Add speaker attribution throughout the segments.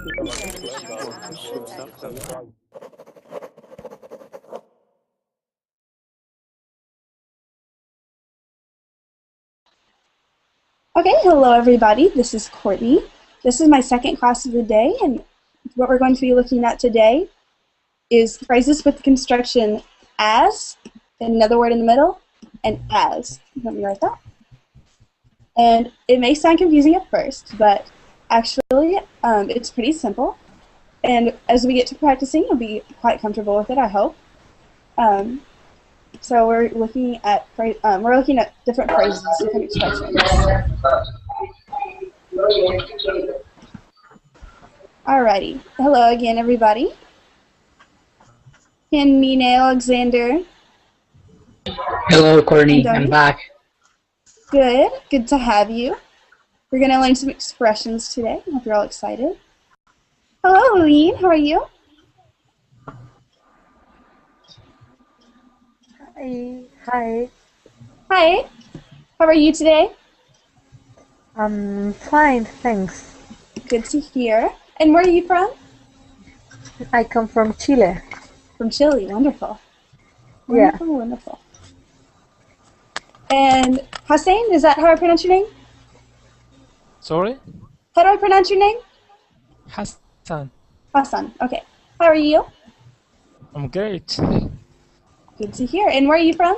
Speaker 1: Okay, hello everybody, this is Courtney. This is my second class of the day, and what we're going to be looking at today is phrases with the construction as, and another word in the middle, and as. Let me write that. And it may sound confusing at first, but actually it's pretty simple. And as we get to practicing, you'll be quite comfortable with it, I hope. So we're looking at different phrases, different expressions. Alrighty. Hello again, everybody. Me, Alexander.
Speaker 2: Hello, Courtney. I'm back.
Speaker 1: Good. Good to have you. We're going to learn some expressions today. I hope you're all excited. Hello, Helene. How are you?
Speaker 3: Hi.
Speaker 1: Hi. How are you today?
Speaker 3: I'm fine, thanks.
Speaker 1: Good to hear. And where are you from?
Speaker 3: I come from Chile.
Speaker 1: From Chile. Wonderful.
Speaker 3: Yeah.
Speaker 1: Wonderful, wonderful. And Hussein, is that how I pronounce your name?
Speaker 4: Sorry?
Speaker 1: How do I pronounce your name?
Speaker 4: Hassan.
Speaker 1: Hassan. Okay. How are you?
Speaker 4: I'm great.
Speaker 1: Good to hear. And where are you from?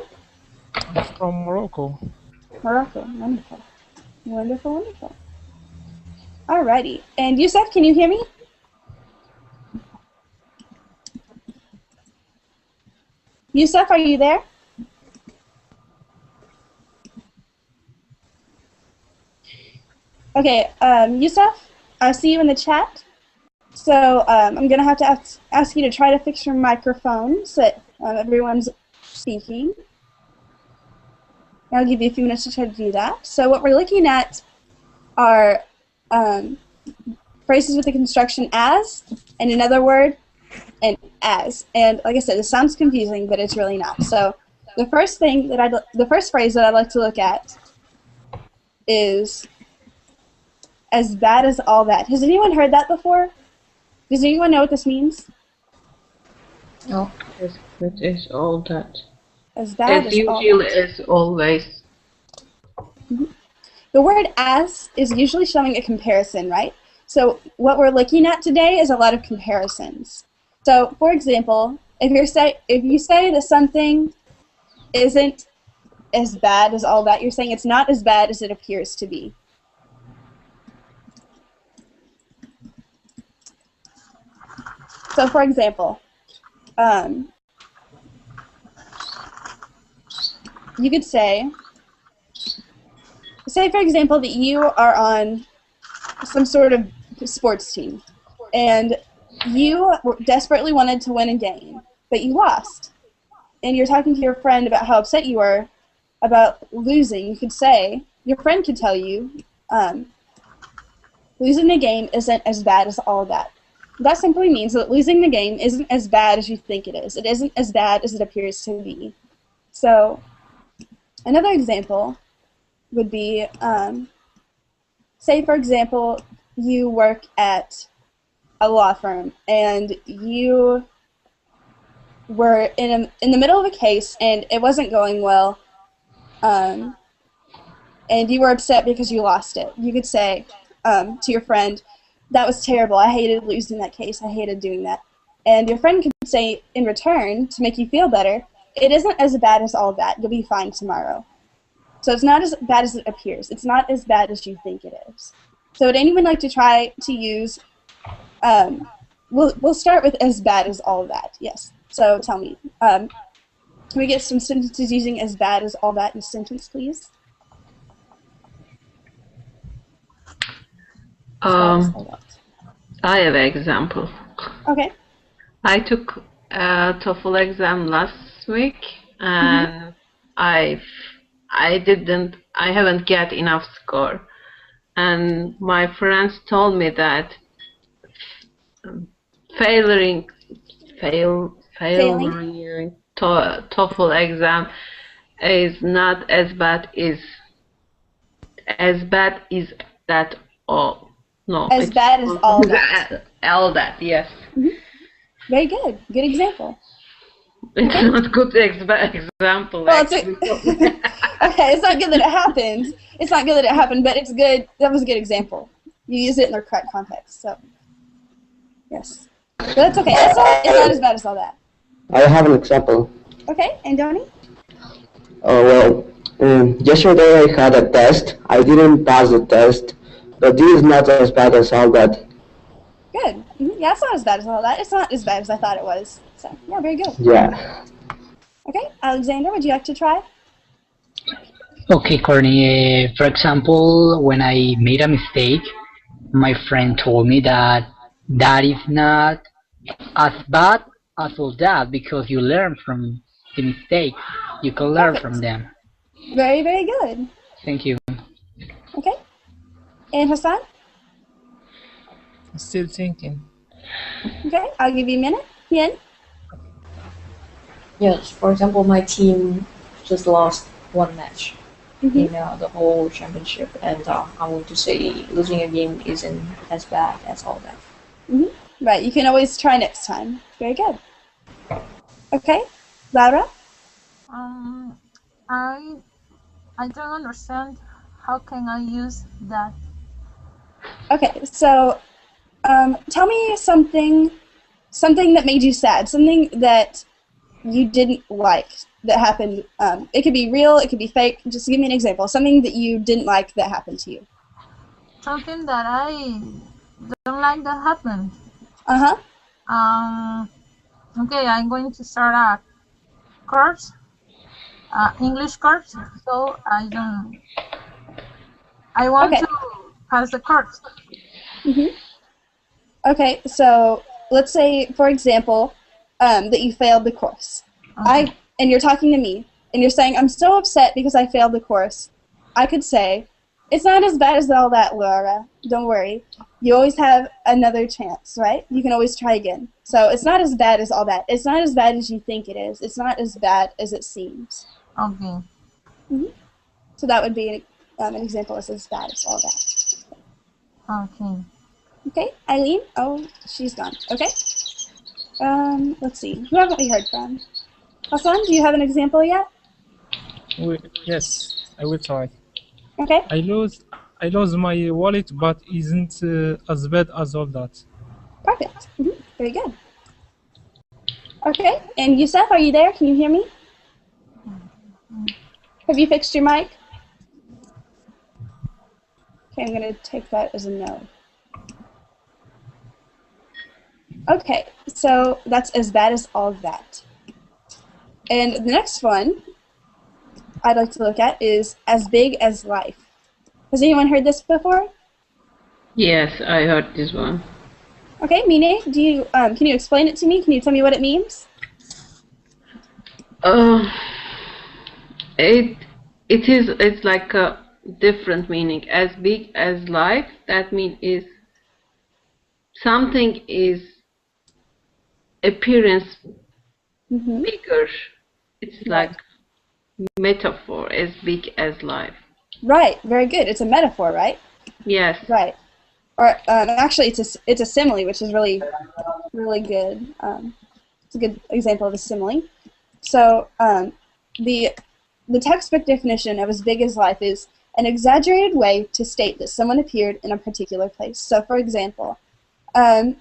Speaker 4: I'm from Morocco.
Speaker 1: Morocco. Wonderful. Wonderful, wonderful. Alrighty. And Yusuf, can you hear me? Yusuf, are you there? Okay, Yusuf, I see you in the chat. So I'm going to have to ask you to try to fix your microphone so that everyone's speaking. I'll give you a few minutes to try to do that. So what we're looking at are phrases with the construction as, and another word, and as. And like I said, it sounds confusing, but it's really not. So the first phrase that I'd like to look at is as bad as all that. Has anyone heard that before? Does anyone know what this means?
Speaker 5: No, as bad as all that.
Speaker 1: As bad as all that.
Speaker 5: As usual, as always.
Speaker 1: Mm-hmm. The word as is usually showing a comparison, right? So what we're looking at today is a lot of comparisons. So, for example, if you say that something isn't as bad as all that, you're saying it's not as bad as it appears to be. So, for example, you could say, for example, that you are on some sort of sports team, and you desperately wanted to win a game, but you lost. And you're talking to your friend about how upset you were about losing. You could say, your friend could tell you, losing the game isn't as bad as all that. That simply means that losing the game isn't as bad as you think it is. It isn't as bad as it appears to be. So, another example would be, say for example, you work at a law firm and you were in the middle of a case and it wasn't going well, and you were upset because you lost it. You could say to your friend, that was terrible, I hated losing that case, I hated doing that. And your friend could say in return, to make you feel better, it isn't as bad as all that, you'll be fine tomorrow. So it's not as bad as it appears, it's not as bad as you think it is. So would anyone like to try to use, we'll start with as bad as all that, yes. So tell me, can we get some sentences using as bad as all that in a sentence, please?
Speaker 5: I have an example.
Speaker 1: Okay.
Speaker 5: I took a TOEFL exam last week, and I haven't get enough score. And my friends told me that failing TOEFL exam is not as bad as that all. No,
Speaker 1: As
Speaker 5: it's
Speaker 1: bad as all that.
Speaker 5: all that, yes.
Speaker 1: Very good. Good example.
Speaker 5: It's not good example,
Speaker 1: Well,
Speaker 5: actually.
Speaker 1: okay, it's not good that it happened. It's not good that it happened, but it's good. That was a good example. You used it in the correct context, so yes. But that's okay. It's not as bad as all that.
Speaker 6: I have an example.
Speaker 1: Okay, and Donnie?
Speaker 6: Yesterday I had a test. I didn't pass the test, but this is not as bad as all that.
Speaker 1: Good. Yeah, it's not as bad as all that. It's not as bad as I thought it was. So, yeah, very good.
Speaker 6: Yeah.
Speaker 1: Okay, Alexander, would you like to try?
Speaker 2: Okay, Courtney. For example, when I made a mistake, my friend told me that that is not as bad as all that because you learn from the mistakes. You can learn from them.
Speaker 1: Very, very good.
Speaker 2: Thank you.
Speaker 1: Okay. And Hassan?
Speaker 4: I'm still thinking.
Speaker 1: Okay, I'll give you a minute. Yen?
Speaker 7: Yes, for example, my team just lost one match in the whole championship, and I want to say losing a game isn't as bad as all that.
Speaker 1: Right, you can always try next time. Very good. Okay, Laura?
Speaker 8: I don't understand. How can I use that?
Speaker 1: Okay, so tell me something that made you sad, something that you didn't like that happened. It could be real, it could be fake. Just give me an example. Something that you didn't like that happened to you.
Speaker 8: Something that I don't like that happened. Okay, I'm going to start a course, English course. So I want to pass the course.
Speaker 1: Okay, so let's say, for example, that you failed the course. And you're talking to me, and you're saying, I'm so upset because I failed the course. I could say, it's not as bad as all that, Laura. Don't worry. You always have another chance, right? You can always try again. So it's not as bad as all that. It's not as bad as you think it is. It's not as bad as it seems.
Speaker 8: Okay.
Speaker 1: So that would be an example of as bad as all that.
Speaker 8: Okay.
Speaker 1: Okay, Eileen? Oh, she's gone. Okay. Let's see. Who haven't we heard from? Hassan, do you have an example yet?
Speaker 4: Yes, I will try.
Speaker 1: Okay.
Speaker 4: I lost my wallet, but isn't as bad as all that.
Speaker 1: Perfect. Very good. Okay, and Youssef, are you there? Can you hear me? Have you fixed your mic? Okay, I'm going to take that as a no. Okay, so that's as bad as all that. And the next one I'd like to look at is as big as life. Has anyone heard this before?
Speaker 5: Yes, I heard this one.
Speaker 1: Okay, Mine, do you can you explain it to me? Can you tell me what it means?
Speaker 5: It's like a different meaning. As big as life, that means is something is appearance bigger. It's like metaphor, as big as life.
Speaker 1: Right, very good. It's a metaphor, right?
Speaker 5: Yes.
Speaker 1: Right. Or actually, it's a simile, which is really good. It's a good example of a simile. So the textbook definition of as big as life is an exaggerated way to state that someone appeared in a particular place. So, for example, Mine,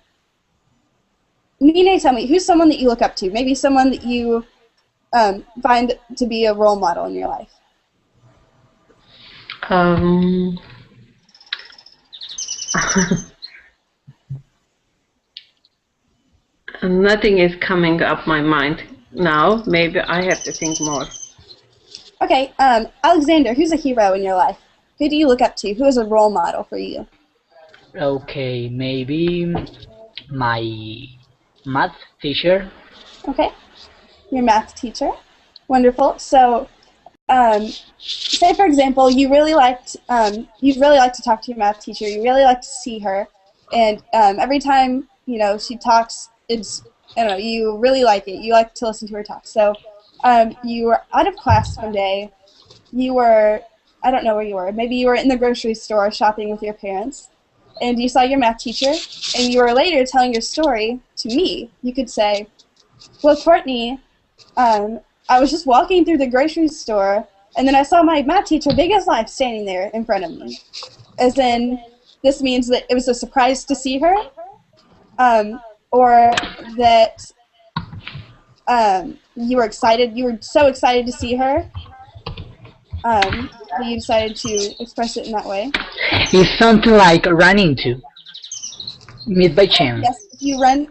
Speaker 1: tell me, who's someone that you look up to? Maybe someone that you find to be a role model in your life.
Speaker 5: Nothing is coming up my mind now. Maybe I have to think more.
Speaker 1: Okay, Alexander, who's a hero in your life? Who do you look up to? Who is a role model for you?
Speaker 2: Okay, maybe my math teacher.
Speaker 1: Okay, your math teacher. Wonderful. So, say for example, you really like to talk to your math teacher. You really like to see her, and every time she talks, you really like it. You like to listen to her talk. So, you were out of class one day. I don't know where you were. Maybe you were in the grocery store shopping with your parents, and you saw your math teacher, and you were later telling your story to me, you could say, well, Courtney, I was just walking through the grocery store, and then I saw my math teacher, big as life, standing there in front of me. As in, this means that it was a surprise to see her, or that you were excited. You were so excited to see her that you decided to express it in that way.
Speaker 2: It's something like run into, meet by chance.
Speaker 1: Yes,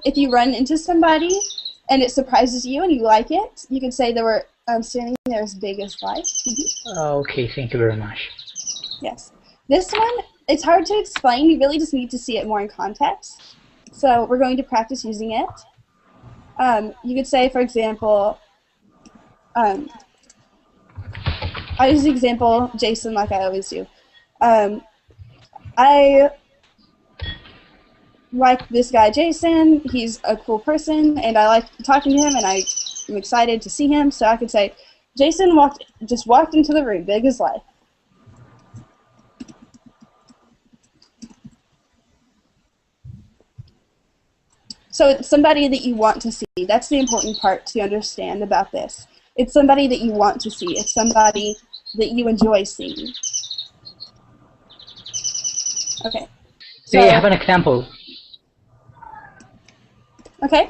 Speaker 1: if you run into somebody and it surprises you and you like it, you can say they were standing there as big as life.
Speaker 2: Okay, thank you very much.
Speaker 1: Yes. This one, it's hard to explain. You really just need to see it more in context. So we're going to practice using it. You could say, for example, I use the example Jason like I always do. I like this guy Jason. He's a cool person, and I like talking to him, and I'm excited to see him. So I could say, Jason just walked into the room, big as life. So it's somebody that you want to see. That's the important part to understand about this. It's somebody that you want to see. It's somebody that you enjoy seeing. Okay. So,
Speaker 2: Hey, I have an example.
Speaker 1: Okay.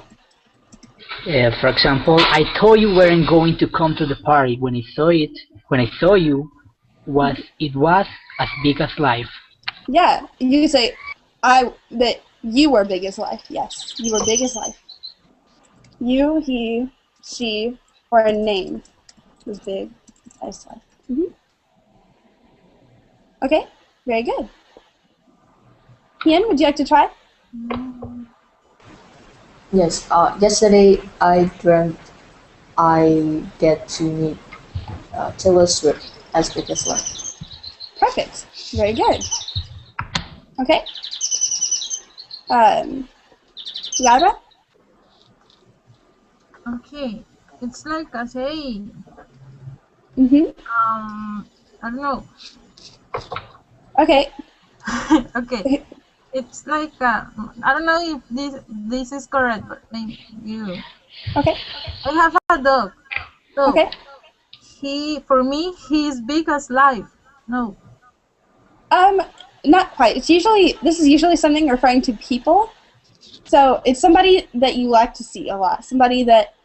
Speaker 2: For example, I thought you weren't going to come to the party. When I saw you, it was as big as life.
Speaker 1: Yeah, you could say that you were big as life. Yes, you were big as life. You, he, she, or a name was big as life. Okay, very good. Ian, would you like to try?
Speaker 7: Yes. Yesterday I dreamt I get to meet Taylor Swift as big as life.
Speaker 1: Perfect. Very good. Okay. Laura?
Speaker 8: Okay, it's like a saying.
Speaker 1: Mm-hmm.
Speaker 8: I don't know.
Speaker 1: Okay.
Speaker 8: Okay, it's like I don't know if this is correct, but maybe you.
Speaker 1: Okay.
Speaker 8: I have a dog. So
Speaker 1: Okay.
Speaker 8: for me, he's big as life. No.
Speaker 1: Not quite. This is usually something referring to people. So it's somebody that you like to see a lot. Somebody that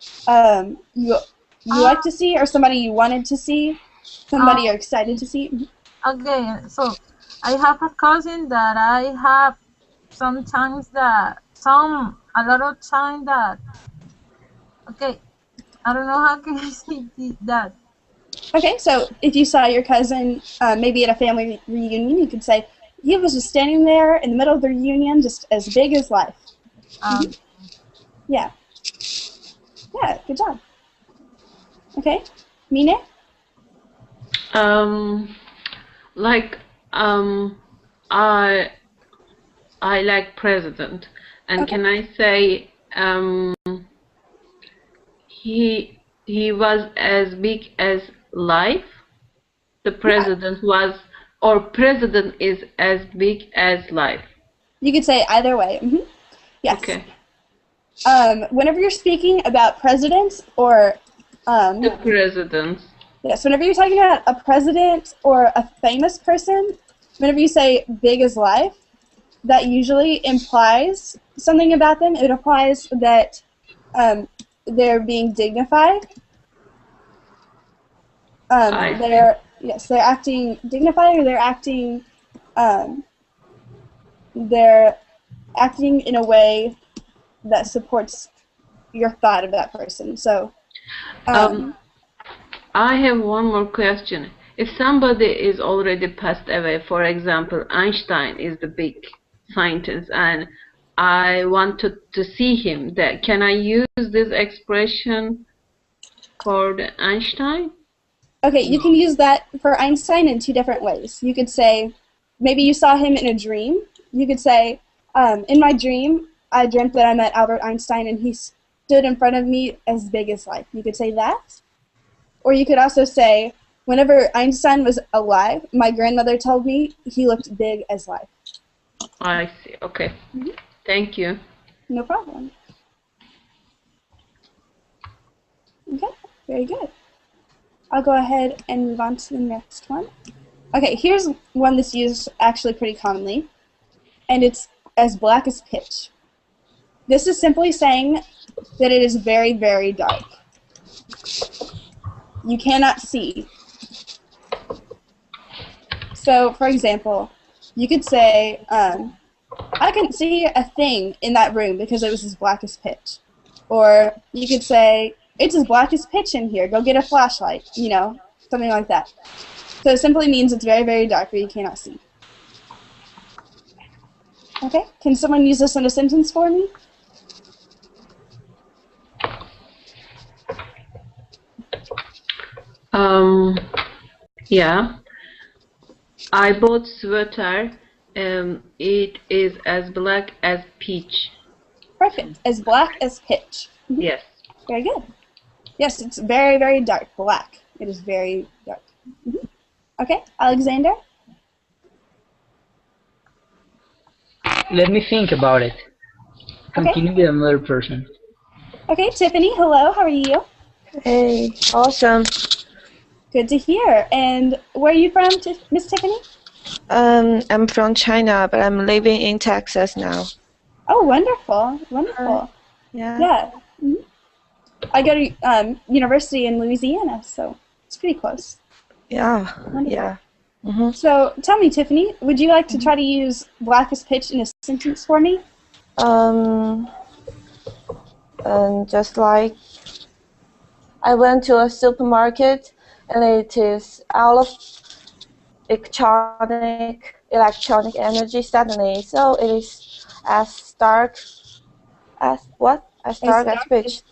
Speaker 1: you like to see, or somebody you wanted to see. Somebody you're excited to see.
Speaker 8: Okay, so I have a cousin that I have sometimes a lot of time that. Okay, I don't know how can I say that.
Speaker 1: Okay, so if you saw your cousin maybe at a family reunion, you could say, he was just standing there in the middle of the reunion, just as big as life. Yeah. Yeah, good job. Okay, Mine?
Speaker 5: I like president, and
Speaker 1: Okay.
Speaker 5: can I say he was as big as life? The president was, or president is as big as life.
Speaker 1: You could say either way. Yes.
Speaker 5: Okay.
Speaker 1: Whenever you're speaking about presidents or
Speaker 5: The president.
Speaker 1: yes, whenever you're talking about a president or a famous person, whenever you say big as life, that usually implies something about them. It implies that they're being dignified. They're acting dignified, or they're acting in a way that supports your thought of that person. So,
Speaker 5: I have one more question. If somebody is already passed away, for example, Einstein is the big scientist, and I wanted to see him, can I use this expression for the Einstein?
Speaker 1: okay, you can use that for Einstein in two different ways. You could say, maybe you saw him in a dream. You could say, in my dream, I dreamt that I met Albert Einstein, and he stood in front of me as big as life. You could say that. Or you could also say, whenever Einstein was alive, my grandmother told me he looked big as life.
Speaker 5: I see. Okay. Thank you.
Speaker 1: No problem. Okay, very good. I'll go ahead and move on to the next one. Okay, here's one that's used actually pretty commonly, and it's as black as pitch. This is simply saying that it is very, very dark. You cannot see. So, for example, you could say, I couldn't see a thing in that room because it was as black as pitch. Or you could say, it's as black as pitch in here, go get a flashlight, you know, something like that. So it simply means it's very, very dark or you cannot see. Okay, can someone use this in a sentence for me?
Speaker 5: Yeah. I bought sweater. It is as black as peach.
Speaker 1: Perfect. As black as pitch.
Speaker 5: Yes.
Speaker 1: Very good. Yes, it's very, very dark. Black. It is very dark. Okay, Alexander?
Speaker 2: Let me think about it. Continue with another person.
Speaker 1: Okay, Tiffany, hello, how are you?
Speaker 9: Hey, awesome.
Speaker 1: Good to hear. And where are you from, Miss Tiffany?
Speaker 9: I'm from China, but I'm living in Texas now.
Speaker 1: Oh, wonderful, wonderful.
Speaker 9: Yeah.
Speaker 1: Yeah. I go to university in Louisiana, so it's pretty close.
Speaker 9: Yeah.
Speaker 1: Wonderful.
Speaker 9: Yeah.
Speaker 1: So tell me, Tiffany, would you like to try to use black as pitch in a sentence for me?
Speaker 9: Just like I went to a supermarket and it is out of electronic energy suddenly, so it is as dark as what? As dark as pitch.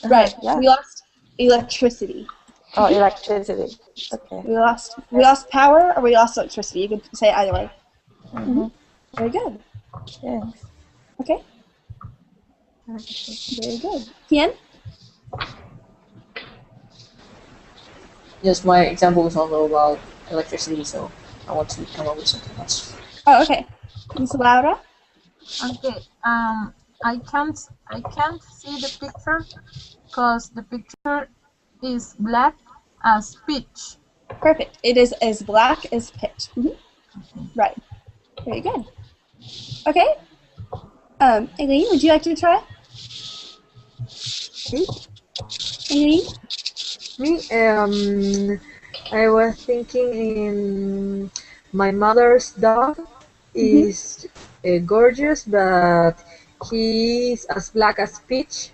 Speaker 1: Right.
Speaker 9: Yeah.
Speaker 1: We lost electricity.
Speaker 9: Oh, electricity. Okay.
Speaker 1: We lost power or we lost electricity. You could say either way. Very good.
Speaker 9: Thanks.
Speaker 1: Okay. Very good. Kian?
Speaker 7: Yes, my example was also about electricity, so I want to come up with something else.
Speaker 1: Oh, okay. Miss Laura?
Speaker 8: Okay. I can't see the picture because the picture is black as pitch.
Speaker 1: Perfect. It is as black as pitch. Right. Very good. Okay. Eileen, would you like to try? Eileen?
Speaker 3: Me, I was thinking in my mother's dog is gorgeous, but he's as black as pitch.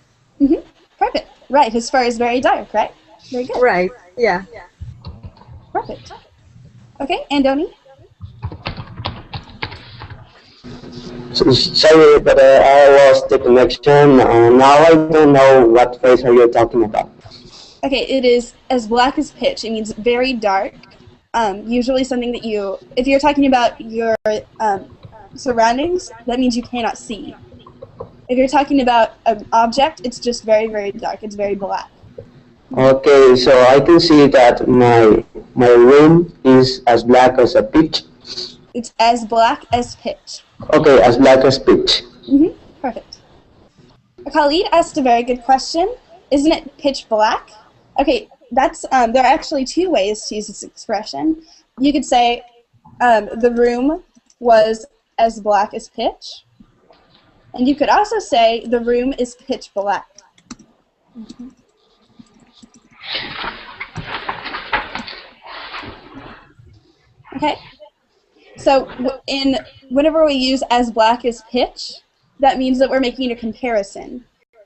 Speaker 1: Perfect. Right. His fur is very dark, right? Very good.
Speaker 3: Right. Yeah.
Speaker 1: Perfect. Okay, Andoni?
Speaker 6: So, sorry, but I lost the connection. Now I don't know what phrase are you talking about.
Speaker 1: Okay, it is as black as pitch. It means very dark. Usually something that if you're talking about your surroundings, that means you cannot see. If you're talking about an object, it's just very, very dark. It's very black.
Speaker 6: Okay, so I can see that my room is as black as a pitch.
Speaker 1: It's as black as pitch.
Speaker 6: Okay, as black as pitch.
Speaker 1: Perfect. Khalid asked a very good question. Isn't it pitch black? Okay, that's there are actually two ways to use this expression. You could say the room was as black as pitch, and you could also say the room is pitch black. Okay. So whenever we use as black as pitch, that means that we're making a comparison.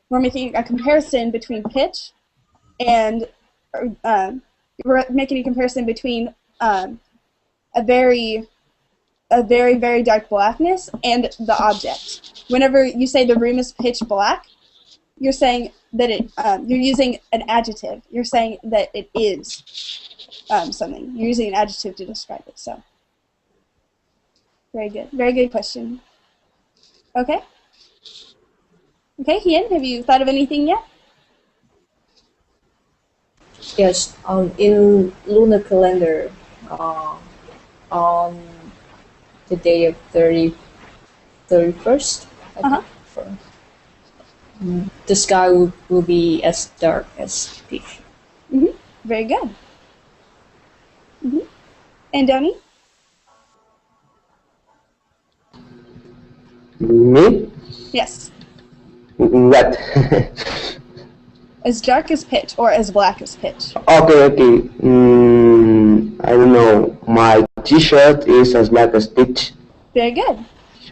Speaker 1: We're making a comparison between pitch and we're making a comparison between a very, very dark blackness and the object. Whenever you say the room is pitch black, you're saying that you're using an adjective. You're saying that it is something. You're using an adjective to describe it. So. Very good. Very good question. Okay. Okay, Hien, have you thought of anything yet?
Speaker 7: Yes, in lunar calendar, on the day of 31st. I think, for, the sky will be as dark as peach.
Speaker 1: Very good. And Donnie?
Speaker 6: Me?
Speaker 1: Yes.
Speaker 6: What?
Speaker 1: As dark as pitch or as black as pitch.
Speaker 6: Okay. I don't know. My T-shirt is as black as pitch.
Speaker 1: Very good.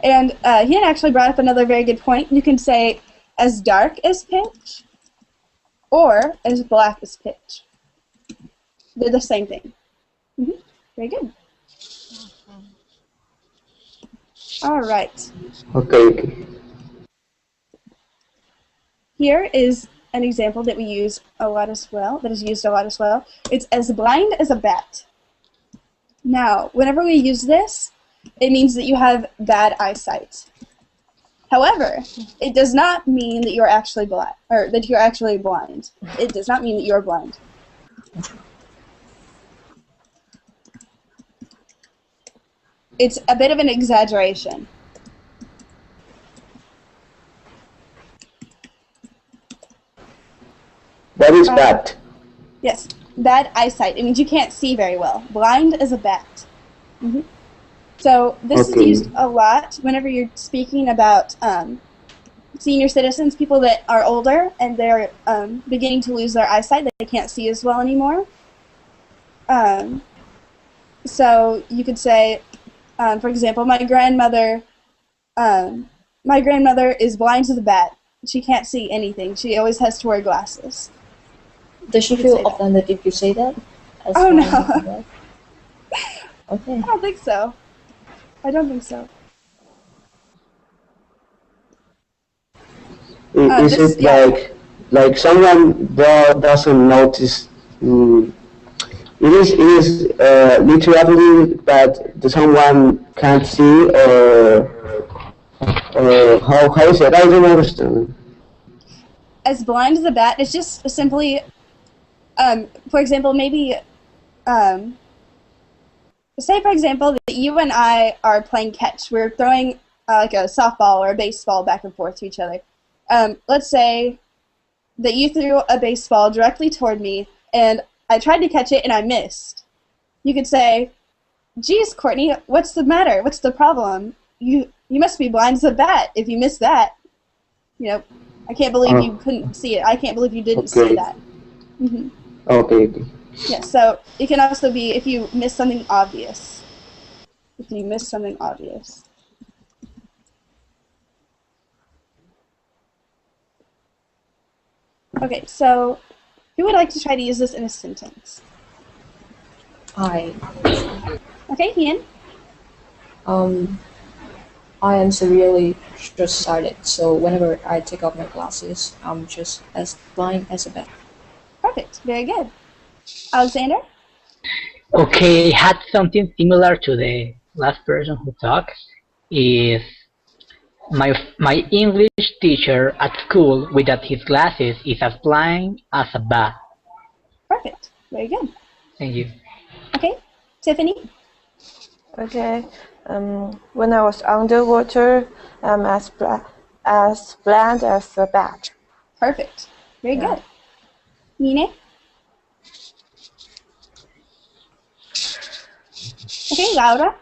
Speaker 1: And he had actually brought up another very good point. You can say as dark as pitch or as black as pitch. They're the same thing. Very good. All right.
Speaker 6: Okay.
Speaker 1: Here is an example that we use a lot as well, that is used a lot as well. It's as blind as a bat. Now, whenever we use this, it means that you have bad eyesight. However, it does not mean that you're actually blind, or that you're actually blind. It does not mean that you're blind. It's a bit of an exaggeration.
Speaker 6: What is bat?
Speaker 1: Yes, bad eyesight. It means you can't see very well. Blind as a bat. So this is used a lot whenever you're speaking about senior citizens, people that are older and they're beginning to lose their eyesight. They can't see as well anymore. So you could say, for example, my grandmother is blind as a bat. She can't see anything. She always has to wear glasses.
Speaker 7: Does she feel offended if you say that?
Speaker 1: Oh, no.
Speaker 7: Okay.
Speaker 1: I don't think so.
Speaker 6: Is it like someone doesn't notice? It is literally that someone can't see, or how is it? I don't understand.
Speaker 1: As blind as a bat, it's just simply, for example, maybe, say for example that you and I are playing catch. We're throwing like a softball or a baseball back and forth to each other. Let's say that you threw a baseball directly toward me, and I tried to catch it and I missed. You could say, "Geez, Courtney, what's the matter? What's the problem? You must be blind as a bat if you missed that. You know, I can't believe you couldn't see it. I can't believe you didn't see that."
Speaker 6: Okay.
Speaker 1: Yeah, so it can also be if you miss something obvious. Okay, so who would like to try to use this in a sentence?
Speaker 7: I
Speaker 1: Okay, Ian.
Speaker 7: I am severely short-sighted, so whenever I take off my glasses, I'm just as blind as a bat.
Speaker 1: Perfect. Very good. Alexander?
Speaker 2: Okay, had something similar to the last person who talked. Is my English teacher at school without his glasses is as blind as a bat.
Speaker 1: Perfect. Very good.
Speaker 2: Thank you.
Speaker 1: Okay, Tiffany?
Speaker 9: Okay. When I was underwater, I'm as blind as a bat.
Speaker 1: Perfect. Very good. Nine? Okay, Laura?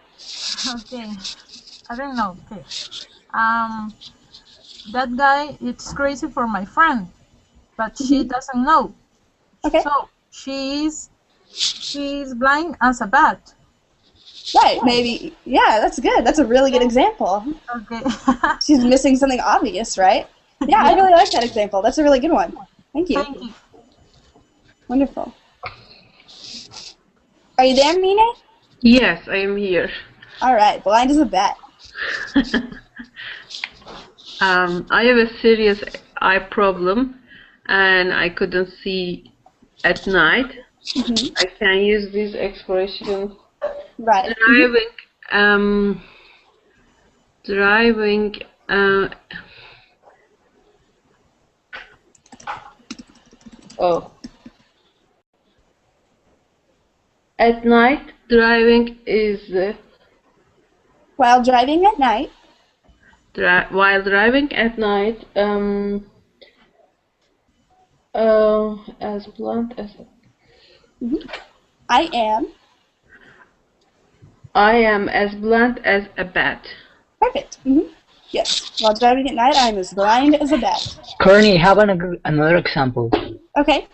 Speaker 8: Okay. I don't know. Okay. That guy is crazy for my friend, but she doesn't know.
Speaker 1: Okay.
Speaker 8: So she's blind as a bat.
Speaker 1: Right, maybe. Yeah, that's good. That's a really good example.
Speaker 8: Okay.
Speaker 1: She's missing something obvious, right? Yeah, I really like that example. That's a really good one. Thank you.
Speaker 8: Thank you.
Speaker 1: Wonderful. Are you there, Mine?
Speaker 5: Yes, I am here.
Speaker 1: All right, blind as a bat.
Speaker 5: I have a serious eye problem, and I couldn't see at night. I can use this expression.
Speaker 1: Right.
Speaker 5: Driving. At night, driving is.
Speaker 1: While driving at night.
Speaker 5: while driving at night, as blunt as
Speaker 1: I am.
Speaker 5: I am as blunt as a bat.
Speaker 1: Perfect. Yes. While driving at night, I'm as blind as a bat.
Speaker 2: Courtney, I have another example.
Speaker 1: Okay.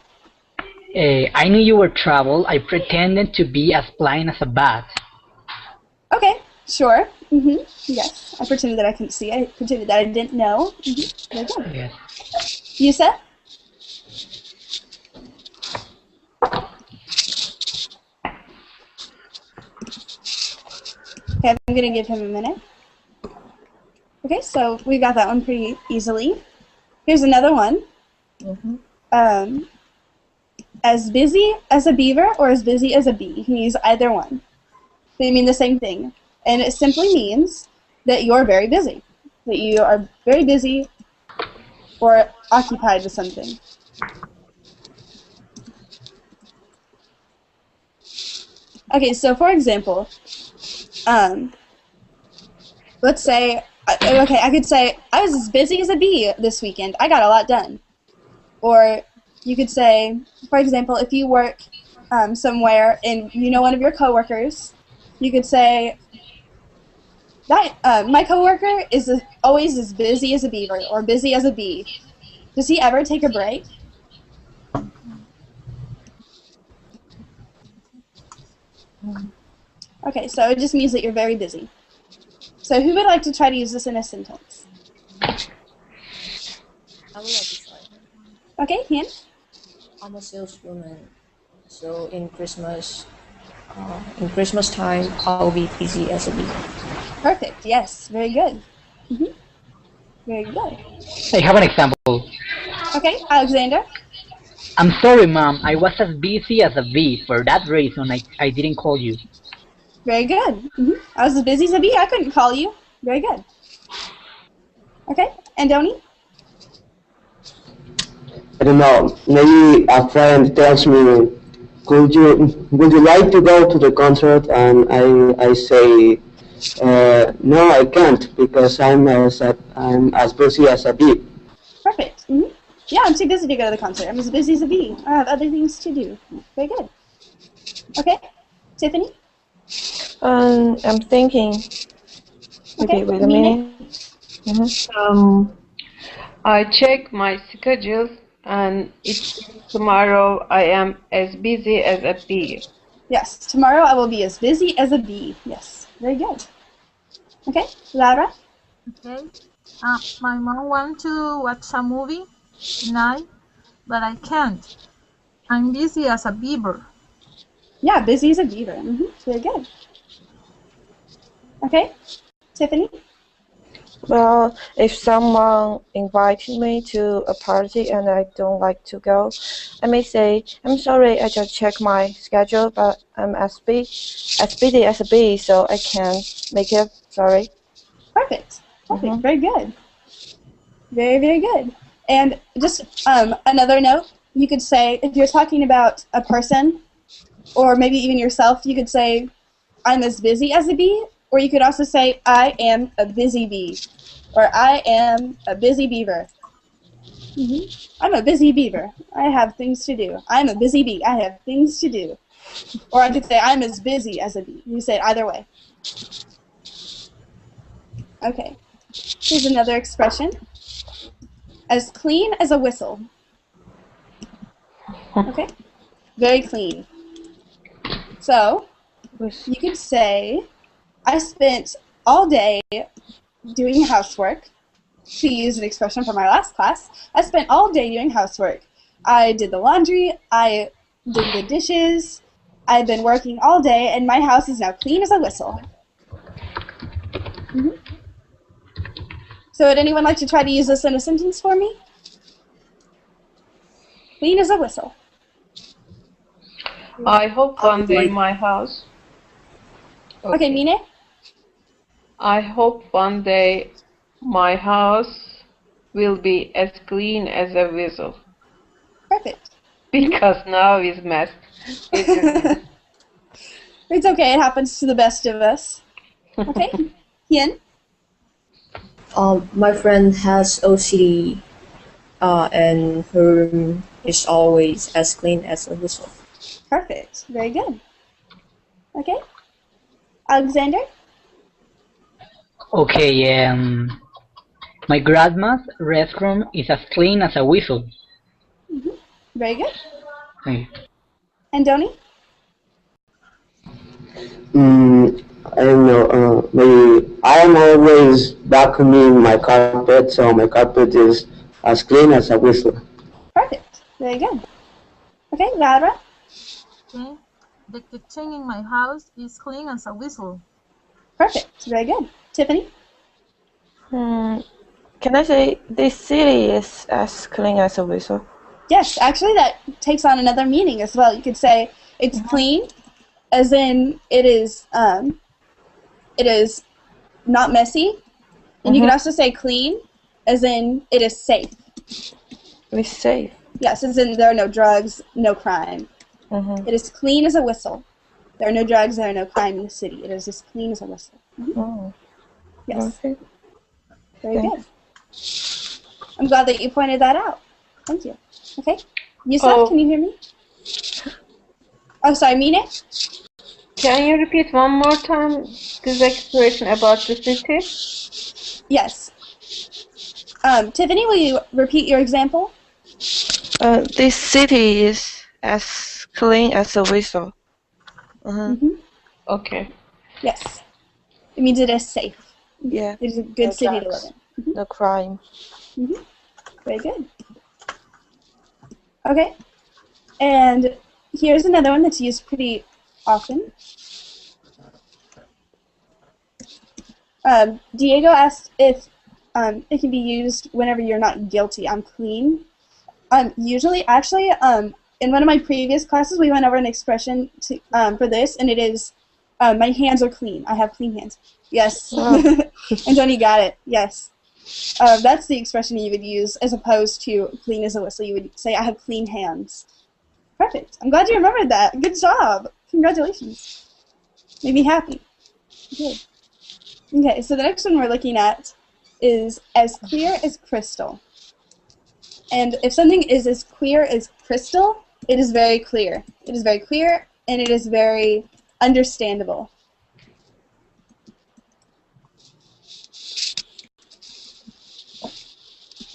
Speaker 2: I knew you were trouble. I pretended to be as blind as a bat.
Speaker 1: Okay. Sure. Yes. I pretended that I couldn't see. I pretended that I didn't know. Very good.
Speaker 2: Yes.
Speaker 1: You said? Okay, I'm going to give him a minute. Okay, so we got that one pretty easily. Here's another one. As busy as a beaver or as busy as a bee. You can use either one. They mean the same thing. And it simply means that you're very busy. That you are very busy or occupied with something. Okay, so for example, let's say, I could say, I was as busy as a bee this weekend. I got a lot done. Or you could say, for example, if you work somewhere and you know one of your coworkers, you could say, that my coworker is always as busy as a beaver or busy as a bee. Does he ever take a break? Okay, so it just means that you're very busy. So who would like to try to use this in a sentence?
Speaker 7: I would like to try.
Speaker 1: Okay, Hian?
Speaker 7: I'm a saleswoman, so in Christmas time, I'll be busy as a bee.
Speaker 1: Perfect, yes, very good. Very good.
Speaker 2: I have an example.
Speaker 1: Okay, Alexander?
Speaker 2: I'm sorry, Mom. I was as busy as a bee. For that reason, I didn't call you.
Speaker 1: Very good. I was as busy as a bee. I couldn't call you. Very good. Okay, and Doni?
Speaker 6: I don't know, maybe a friend tells me, would you like to go to the concert? And I say, no, I can't because I'm as busy as a bee.
Speaker 1: Perfect. Yeah, I'm too busy to go to the concert. I'm as busy as a bee. I have other things to do. Very good. Okay, Tiffany?
Speaker 9: I'm thinking.
Speaker 1: Okay,
Speaker 9: Okay, wait a minute.
Speaker 5: I check my schedule, and it's tomorrow I am as busy as a bee.
Speaker 1: Yes, tomorrow I will be as busy as a bee. Yes, very good. Okay, Lara?
Speaker 8: Okay. My mom wants to watch a movie tonight, but I can't. I'm busy as a beaver.
Speaker 1: Yeah, busy as a beaver. Very good. Okay, Tiffany?
Speaker 9: Well, if someone invited me to a party and I don't like to go, I may say, I'm sorry, I just checked my schedule, but I'm as busy as a bee, so I can't make it. Sorry.
Speaker 1: Perfect. Very good. Very, very good. And just another note, you could say, if you're talking about a person, or maybe even yourself, you could say, I'm as busy as a bee, or you could also say, I am a busy bee, or I am a busy beaver. I'm a busy beaver. I have things to do. I'm a busy bee. I have things to do. Or I could say, I'm as busy as a bee. You say it either way. Okay. Here's another expression. As clean as a whistle. Okay? Very clean. So, you could say, I spent all day doing housework. To use an expression from our last class, I spent all day doing housework. I did the laundry, I did the dishes, I've been working all day, and my house is now clean as a whistle. So would anyone like to try to use this in a sentence for me? Clean as a whistle.
Speaker 5: I hope one day my house.
Speaker 1: Okay, Mine?
Speaker 5: I hope one day my house will be as clean as a whistle.
Speaker 1: Perfect.
Speaker 5: Because now it's messed.
Speaker 1: It's okay, it happens to the best of us. Okay, Hien?
Speaker 7: My friend has OCD, and her room is always as clean as a whistle.
Speaker 1: Perfect. Very good. Okay. Alexander?
Speaker 2: Okay, my grandma's restroom is as clean as a whistle.
Speaker 1: Very good.
Speaker 2: Okay.
Speaker 1: And Donnie?
Speaker 6: I don't know. Maybe I am always vacuuming my carpet, so my carpet is as clean as a whistle.
Speaker 1: Perfect. Very good. Okay, Lara?
Speaker 8: Okay. The kitchen in my house is clean as a whistle.
Speaker 1: Perfect. Very good. Tiffany?
Speaker 9: Can I say this city is as clean as a whistle?
Speaker 1: Yes, actually that takes on another meaning as well. You could say it's clean, as in it is not messy. And you can also say clean, as in it is safe.
Speaker 9: It's safe.
Speaker 1: Yes, as in there are no drugs, no crime. It is clean as a whistle. There are no drugs, there are no crime in the city. It is as clean as a whistle. Yes.
Speaker 9: Okay.
Speaker 1: Very good. I'm glad that you pointed that out. Thank you. Okay. Yusuf, can you hear me? Oh, sorry, Mine?
Speaker 5: Can you repeat one more time this expression about the city?
Speaker 1: Yes. Tiffany, will you repeat your example?
Speaker 9: This city is as clean as a whistle.
Speaker 5: Okay.
Speaker 1: Yes. It means it is safe.
Speaker 9: Yeah.
Speaker 1: It is a good city to live in.
Speaker 9: No crime.
Speaker 1: Very good. Okay. And here's another one that's used pretty often. Diego asked if it can be used whenever you're not guilty. I'm clean. Usually, actually, in one of my previous classes, we went over an expression to, for this, and it is, my hands are clean. I have clean hands. Yes. And Tony got it. Yes. That's the expression you would use as opposed to clean as a whistle. You would say, I have clean hands. Perfect. I'm glad you remembered that. Good job. Congratulations. Made me happy. Good. Okay, so the next one we're looking at is as clear as crystal. And if something is as clear as crystal, it is very clear. It is very clear, and it is very understandable.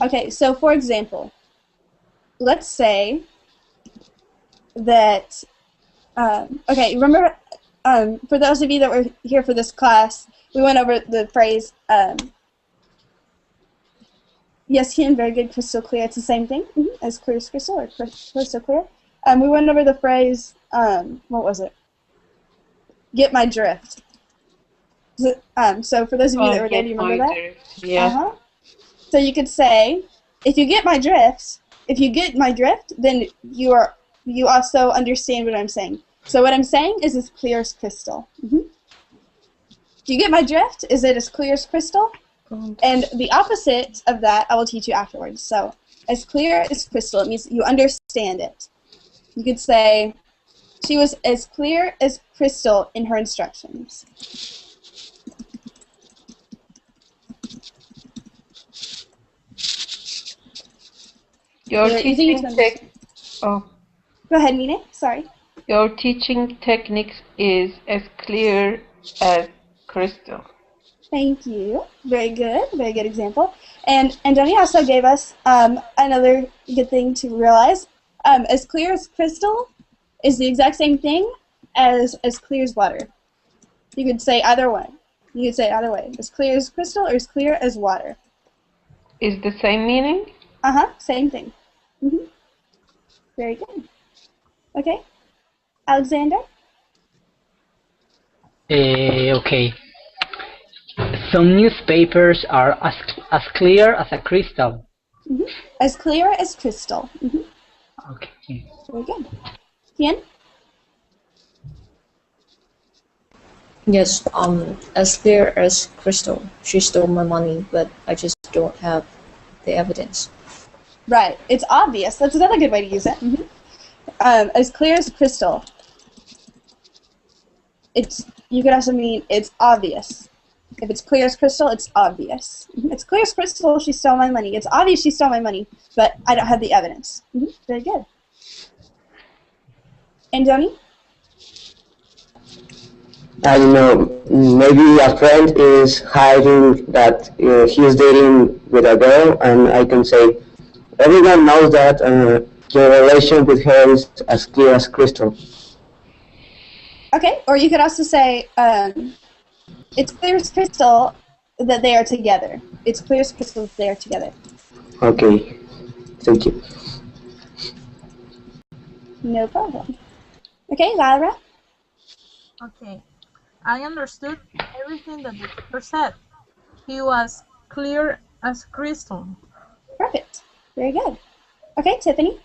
Speaker 1: Okay, so for example, let's say that, okay, remember, for those of you that were here for this class, we went over the phrase, yes, Ken, very good, crystal clear. It's the same thing, as clear as crystal, or crystal clear. We went over the phrase, what was it? Get my drift. So for those of you that were there, do you remember that?
Speaker 5: Yeah.
Speaker 1: So you could say, if you get my drift, then you also understand what I'm saying. So what I'm saying is as clear as crystal. Do you get my drift? Is it as clear as crystal? And the opposite of that, I will teach you afterwards. So as clear as crystal, it means you understand it. You could say, she was as clear as crystal in her instructions.
Speaker 5: Your teaching
Speaker 1: Go ahead, Nina. Sorry.
Speaker 5: Your teaching technique is as clear as crystal.
Speaker 1: Thank you. Very good. Very good example. And Donnie also gave us another good thing to realize. As clear as crystal is the exact same thing as clear as water. You could say either one. You could say either way. As clear as crystal or as clear as water.
Speaker 5: Is the same meaning?
Speaker 1: Same thing. Very good. Okay. Alexander?
Speaker 2: Okay. Some newspapers are as clear as a crystal.
Speaker 1: As clear as crystal.
Speaker 2: Okay.
Speaker 1: Very good. Ian?
Speaker 7: Yes, as clear as crystal. She stole my money, but I just don't have the evidence.
Speaker 1: Right. It's obvious. That's another good way to use it. As clear as crystal. You could also mean it's obvious. If it's clear as crystal, it's obvious. It's clear as crystal she stole my money. It's obvious she stole my money, but I don't have the evidence. Very good. And Johnny?
Speaker 6: I don't know, maybe a friend is hiding that he's dating with a girl, and I can say, everyone knows that your relation with her is as clear as crystal.
Speaker 1: Okay, or you could also say, it's clear as crystal that they are together. It's clear as crystal that they are together.
Speaker 6: Okay, thank you.
Speaker 1: No problem. Okay, Lyra?
Speaker 8: Okay. I understood everything that the teacher said. He was clear as crystal.
Speaker 1: Perfect. Very good. Okay, Tiffany?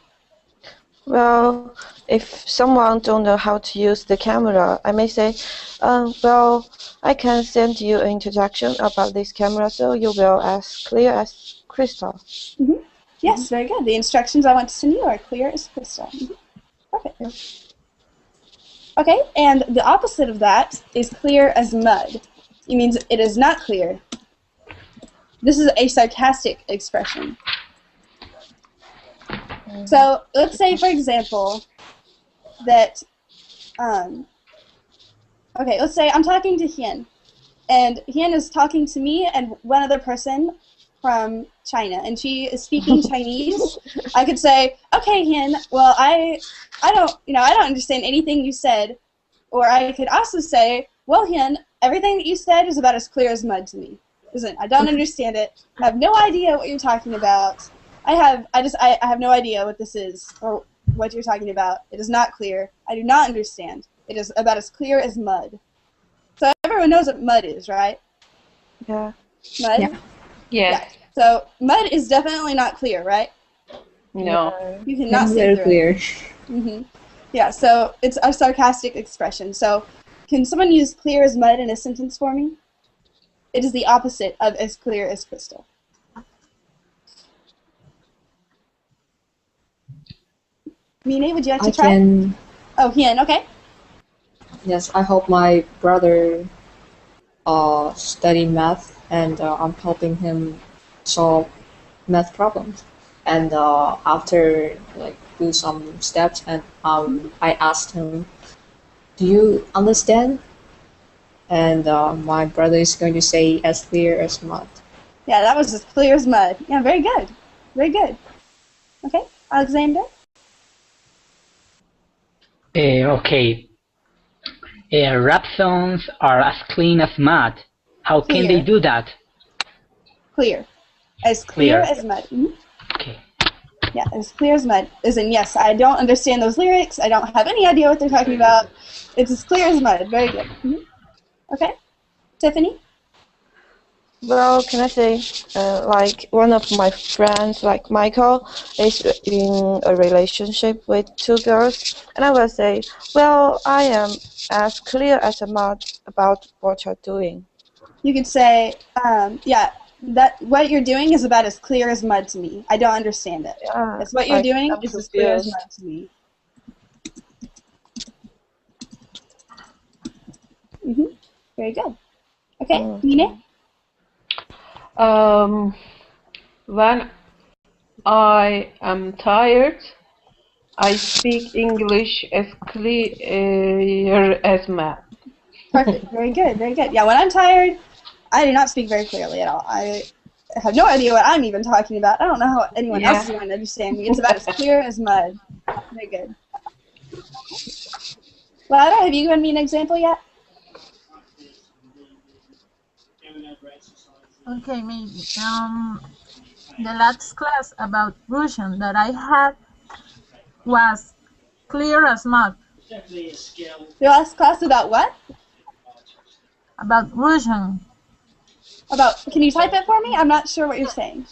Speaker 9: Well, if someone don't know how to use the camera, I may say, well, I can send you an introduction about this camera so you will as clear as crystal.
Speaker 1: Yes, very good. The instructions I want to send you are clear as crystal. Perfect.
Speaker 9: Yeah.
Speaker 1: Okay, and the opposite of that is clear as mud. It means it is not clear. This is a sarcastic expression. So let's say, for example, that, okay, let's say I'm talking to Hien, and Hien is talking to me and one other person from China, and she is speaking Chinese. I could say, okay, Hien, well, I don't understand anything you said. Or I could also say, well, Hien, everything that you said is about as clear as mud to me. Listen, I don't understand it. I have no idea what you're talking about. I have no idea what this is or what you're talking about. It is not clear. I do not understand. It is about as clear as mud. So everyone knows what mud is, right?
Speaker 9: Yeah.
Speaker 1: Mud?
Speaker 5: Yeah.
Speaker 1: Yeah. So mud is definitely not clear, right?
Speaker 5: No.
Speaker 1: You cannot see
Speaker 3: Very
Speaker 1: through
Speaker 3: clear.
Speaker 1: it. Yeah, so it's a sarcastic expression. So can someone use clear as mud in a sentence for me? It is the opposite of as clear as crystal. Mine, would you like to try?
Speaker 3: Can.
Speaker 1: Oh, Hien, okay.
Speaker 3: Yes, I hope my brother study math, and I'm helping him solve math problems. And after do some steps, and I asked him, "Do you understand?" And my brother is going to say, "As clear as mud."
Speaker 1: Yeah, that was as clear as mud. Yeah, very good. Very good. Okay, Alexander?
Speaker 2: Okay. Rap songs are as clean as mud. How can they do that?
Speaker 1: Clear. As clear as mud.
Speaker 2: Okay.
Speaker 1: Yeah, as clear as mud. As in, yes, I don't understand those lyrics. I don't have any idea what they're talking about. It's as clear as mud. Very good. Okay. Tiffany?
Speaker 9: Well, can I say, like one of my friends, like Michael, is in a relationship with two girls, and I will say, well, I am as clear as a mud about what you're doing.
Speaker 1: You could say, yeah, that what you're doing is about as clear as mud to me. I don't understand it. That's what you're doing is as clear as mud to me. Very good. Okay, Mine?
Speaker 5: When I am tired, I speak English as clear as mud.
Speaker 1: Perfect. Very good. Very good. Yeah, when I'm tired, I do not speak very clearly at all. I have no idea what I'm even talking about. I don't know how anyone else is going to understand me. It's about as clear as mud. Very good. Lara, have you given me an example yet?
Speaker 8: Okay, maybe. The last class about Russian that I had was clear as mud.
Speaker 1: Your last class about what?
Speaker 8: About Russian.
Speaker 1: Can you type it for me? I'm not sure what you're saying.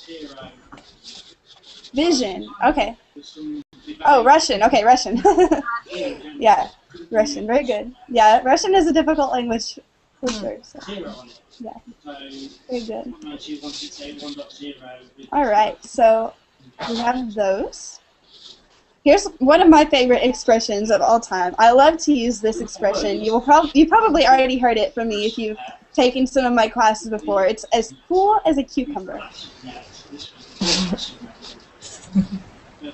Speaker 1: Vision. Okay. Oh, Russian. Okay, Russian. Yeah, Russian. Very good. Yeah, Russian is a difficult language for sure. So. Yeah. Very good. All right. So we have those. Here's one of my favorite expressions of all time. I love to use this expression. You probably already heard it from me if you've taken some of my classes before. It's as cool as a cucumber.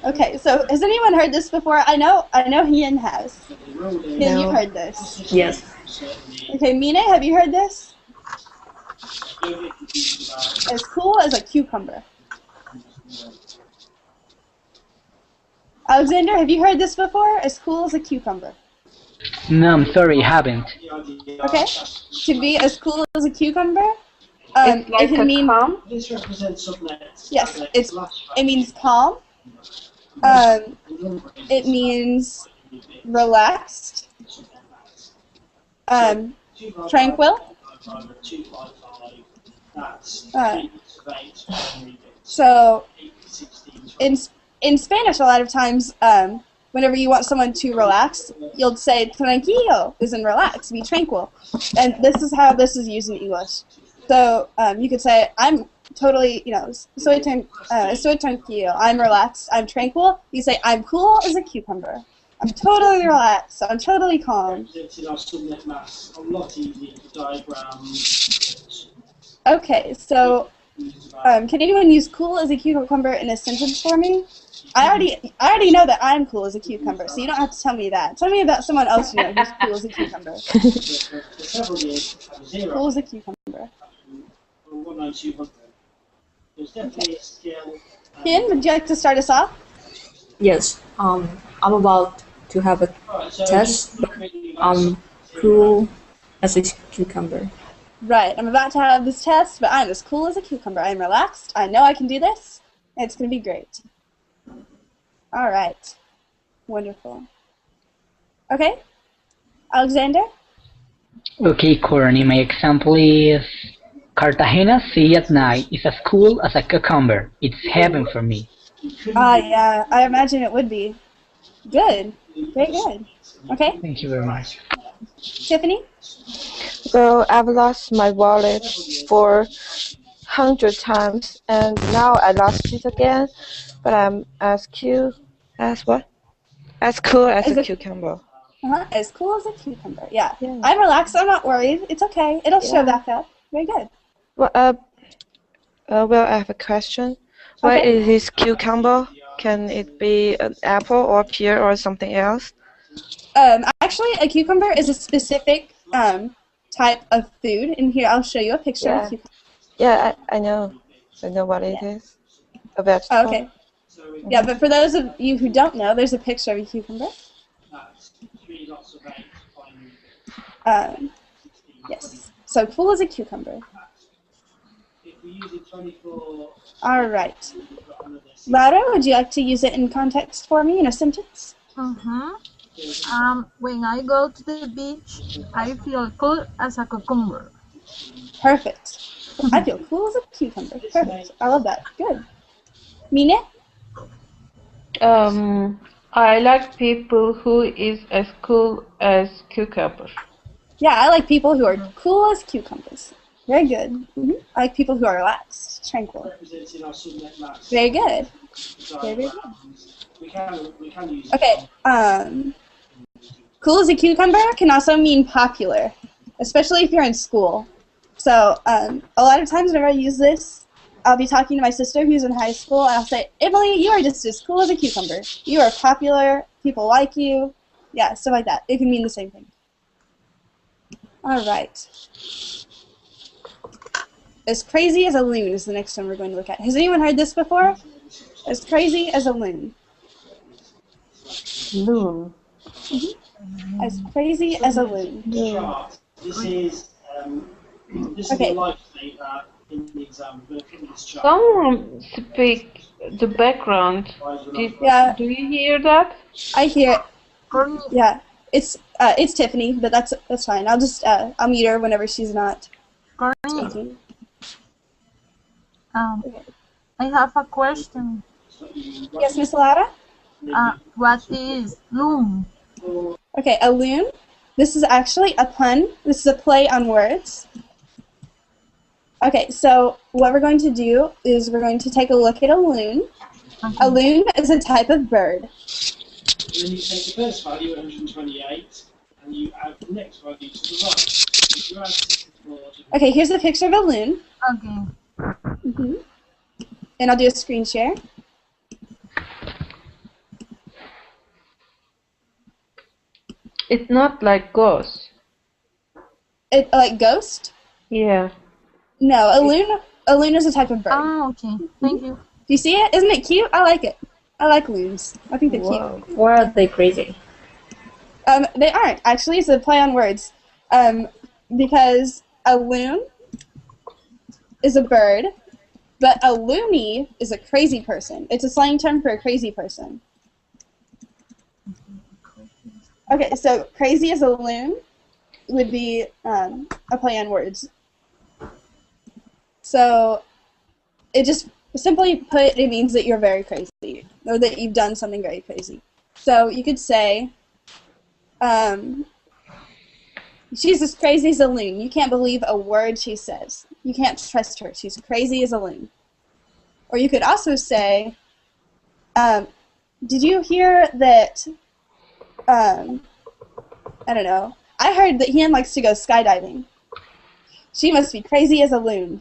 Speaker 1: Okay, so has anyone heard this before? I know Ian has. Ian, you've heard this.
Speaker 3: Yes.
Speaker 1: Okay, Mine, have you heard this? As cool as a cucumber. Alexander, have you heard this before? As cool as a cucumber.
Speaker 2: No, I'm sorry, I haven't.
Speaker 1: Okay, to be as cool as a cucumber,
Speaker 5: It's like
Speaker 1: it can mean
Speaker 5: calm.
Speaker 1: yes, it means calm. It means relaxed, tranquil. So in Spanish, a lot of times, whenever you want someone to relax, you'll say tranquilo, as in relax, be tranquil. And this is how this is used in English. So you could say, I'm totally, soy tranquilo, I'm relaxed, I'm tranquil. You say, I'm cool as a cucumber. I'm totally relaxed, I'm totally calm. Okay, so can anyone use cool as a cucumber in a sentence for me? I already know that I'm cool as a cucumber, so you don't have to tell me that. Tell me about someone else you know who's cool as a cucumber. Cool as a cucumber. Okay. Ian, would you like to start us off?
Speaker 3: Yes. I'm about to have a test. I'm cool as a cucumber.
Speaker 1: Right, I'm about to have this test, but I'm as cool as a cucumber. I'm relaxed, I know I can do this, and it's going to be great. All right. Wonderful. Okay. Alexander?
Speaker 2: Okay, Courtney, my example is Cartagena Sea at night is as cool as a cucumber. It's heaven for me.
Speaker 1: Yeah, I imagine it would be. Good. Very good. Okay.
Speaker 2: Thank you very much.
Speaker 1: Tiffany?
Speaker 9: Well, I've lost my wallet 400 times, and now I lost it again. But I'm as cool as what? As cool as a cucumber.
Speaker 1: As cool as a cucumber. Yeah. I'm relaxed. I'm not worried. It's okay. It'll show back up. Very good.
Speaker 9: Well, I have a question. What is this cucumber? Can it be an apple or pear or something else?
Speaker 1: Actually, a cucumber is a specific type of food. And here, I'll show you a picture of a cucumber.
Speaker 9: Yeah, I know. I know what it is. A vegetable.
Speaker 1: Oh, okay. Yeah, but for those of you who don't know, there's a picture of a cucumber. Yes. So cool as a cucumber. All right. Lara, would you like to use it in context for me in a sentence?
Speaker 8: When I go to the beach, I feel cool as a cucumber.
Speaker 1: Perfect. I feel cool as a cucumber. Perfect. I love that. Good. Mine?
Speaker 5: I like people who is as cool as cucumber.
Speaker 1: Yeah, I like people who are cool as cucumbers. Very good. I like people who are relaxed, tranquil. Very good. Very good. Okay. Cool as a cucumber can also mean popular, especially if you're in school. So a lot of times whenever I use this, I'll be talking to my sister who's in high school, and I'll say, Emily, you are just as cool as a cucumber. You are popular. People like you. Yeah, stuff like that. It can mean the same thing. All right. As crazy as a loon is the next one we're going to look at. Has anyone heard this before? As crazy as a loon.
Speaker 5: Loon.
Speaker 1: As crazy as a loon.
Speaker 10: This is
Speaker 1: Okay.
Speaker 10: a life data in the exam.
Speaker 5: Someone speak the background. Do you hear that?
Speaker 1: I hear it. Yeah. It's Tiffany, but that's fine. I'll just I'll mute her whenever she's not speaking.
Speaker 8: I have a question.
Speaker 1: Yes, Miss Lara?
Speaker 8: What is loon?
Speaker 1: Okay, a loon. This is actually a pun. This is a play on words. Okay, so what we're going to do is we're going to take a look at a loon. A loon is a type of bird.
Speaker 10: And then you take the first value, 128, and you add the next value to the right. If you add
Speaker 1: Okay, here's a picture of a loon.
Speaker 8: Okay.
Speaker 1: And I'll do a screen share.
Speaker 5: It's not like ghost.
Speaker 1: It like ghost?
Speaker 5: Yeah.
Speaker 1: No, a loon is a type of bird.
Speaker 8: Ah, okay. Thank you.
Speaker 1: Do you see it? Isn't it cute? I like it. I like loons. I think they're cute.
Speaker 3: Why are they crazy?
Speaker 1: They aren't. Actually, it's a play on words. Because a loon is a bird, but a loony is a crazy person. It's a slang term for a crazy person. Okay, so crazy as a loon would be a play on words. So it just simply put, it means that you're very crazy, or that you've done something very crazy. So you could say, she's as crazy as a loon. You can't believe a word she says. You can't trust her. She's crazy as a loon. Or you could also say, did you hear that, I don't know, I heard that Ian likes to go skydiving. She must be crazy as a loon.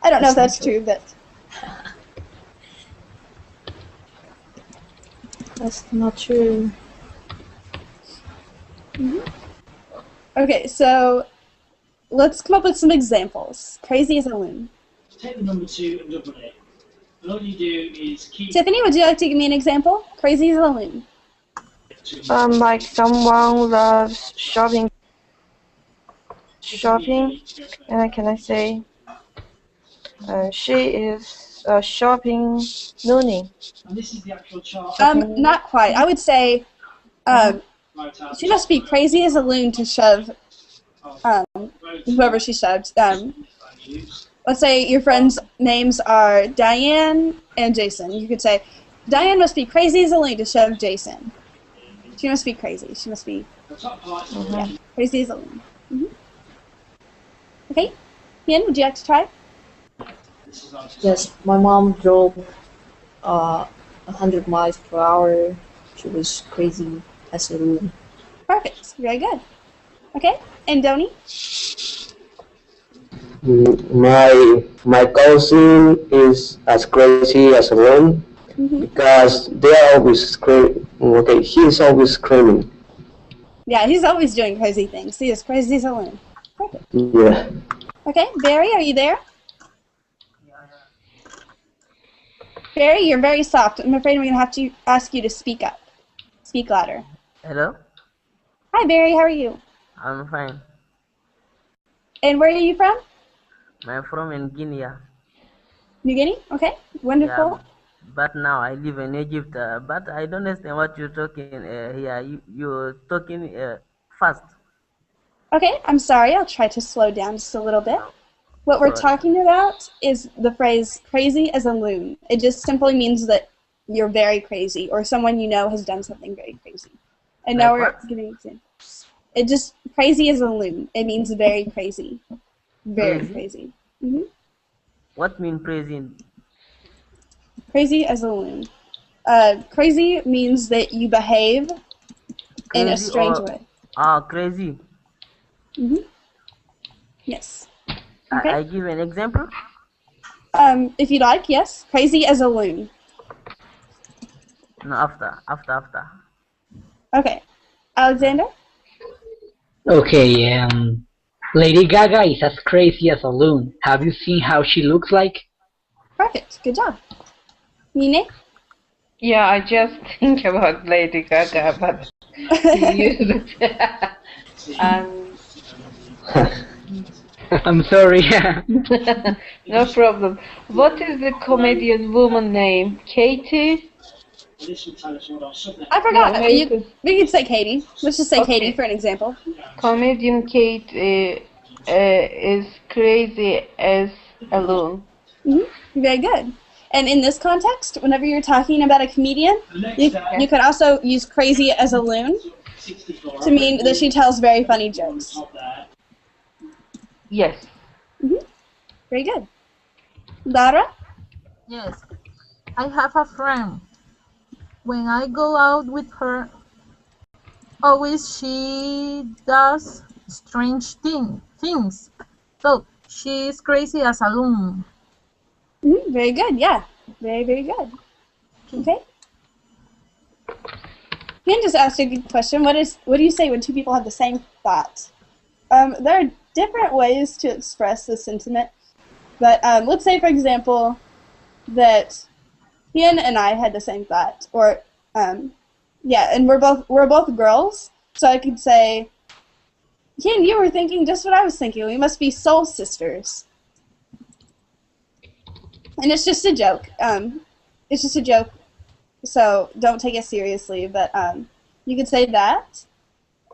Speaker 1: I don't know if that's true, but...
Speaker 3: That's not true.
Speaker 1: Okay, so let's come up with some examples. Crazy as a loon.
Speaker 10: Take the number 2 and double it. And all you do is keep...
Speaker 1: Tiffany, would you like to give me an example? Crazy as a loon.
Speaker 9: Like someone loves shopping, and can I say, she is a shopping loony.
Speaker 10: And this is the actual chart.
Speaker 1: Not quite. I would say, she must be crazy as a loon to shove, whoever she shoved. Let's say your friends' names are Diane and Jason. You could say, Diane must be crazy as a loon to shove Jason. She must be crazy. She must be crazy as a loon. Okay, Ian, would you like to try?
Speaker 3: Yes, my mom drove 100 miles per hour. She was crazy as a loon.
Speaker 1: Perfect. Very good. Okay, and Donnie?
Speaker 6: My cousin is as crazy as a loon because they are always screaming. Okay, he's always screaming.
Speaker 1: Yeah, he's always doing crazy things. He is crazy as a loon. Perfect.
Speaker 6: Yeah.
Speaker 1: Okay, Barry, are you there? Barry, you're very soft. I'm afraid I'm going to have to ask you to speak up. Speak louder.
Speaker 11: Hello?
Speaker 1: Hi, Barry. How are you?
Speaker 11: I'm fine.
Speaker 1: And where are you from?
Speaker 11: I'm from in Guinea.
Speaker 1: New Guinea? Okay, wonderful.
Speaker 11: Yeah, but now I live in Egypt. But I don't understand what you're talking here. You're talking fast.
Speaker 1: Okay, I'm sorry. I'll try to slow down just a little bit. What we're talking about is the phrase crazy as a loon. It just simply means that you're very crazy or someone you know has done something very crazy. And now we're giving examples. It just, crazy as a loon. It means very crazy. Very crazy.
Speaker 11: What means crazy?
Speaker 1: Crazy as a loon. Crazy means that you behave in a strange way.
Speaker 11: Crazy.
Speaker 1: Yes. Okay.
Speaker 11: I give an example?
Speaker 1: If you'd like, yes. Crazy as a loon.
Speaker 11: No, after.
Speaker 1: Okay. Alexander?
Speaker 2: Okay, Lady Gaga is as crazy as a loon. Have you seen how she looks like?
Speaker 1: Perfect. Good job. Nine?
Speaker 5: Yeah, I just think about Lady Gaga, but you used it.
Speaker 2: I'm sorry.
Speaker 5: No problem. What is the comedian woman name? Katie?
Speaker 1: I forgot. No, we could say Katie. Let's just say Katie for an example.
Speaker 5: Comedian Kate is crazy as a loon.
Speaker 1: Very good. And in this context, whenever you're talking about a comedian, you could also use crazy as a loon to mean that she tells very funny jokes.
Speaker 5: Yes.
Speaker 1: Very good. Lara?
Speaker 8: Yes. I have a friend. When I go out with her, always she does strange things. So she's crazy as a loon.
Speaker 1: Very good. Yeah. Very, very good. Okay. Ken just asked a good question. What do you say when two people have the same thought? There are different ways to express the sentiment, but let's say, for example, that Ken and I had the same thought, or yeah, and we're both girls, so I could say, Ken, you were thinking just what I was thinking. We must be soul sisters. And it's just a joke. It's just a joke, so don't take it seriously. But you could say that.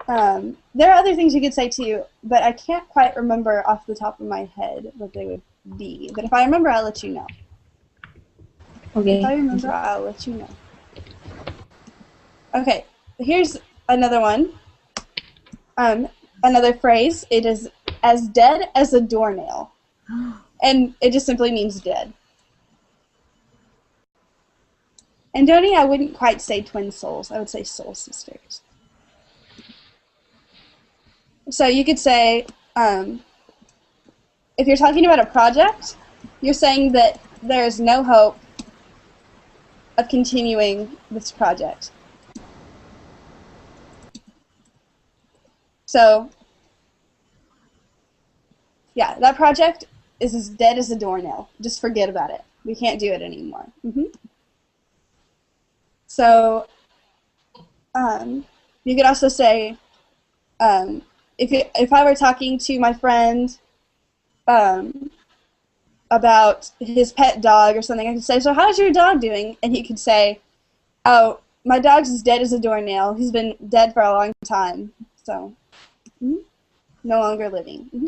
Speaker 1: There are other things you could say too, but I can't quite remember off the top of my head what they would be. But if I remember, I'll let you know.
Speaker 3: Okay.
Speaker 1: If I remember, I'll let you know. Okay, here's another one. Another phrase. It is as dead as a doornail. And it just simply means dead. And Doni, I wouldn't quite say twin souls. I would say soul sisters. So you could say, if you're talking about a project, you're saying that there is no hope of continuing this project. So, yeah, that project is as dead as a doornail. Just forget about it. We can't do it anymore. So, you could also say, if I were talking to my friend about his pet dog or something, I could say, so how's your dog doing? And he could say, oh, my dog's as dead as a doornail. He's been dead for a long time, so no longer living.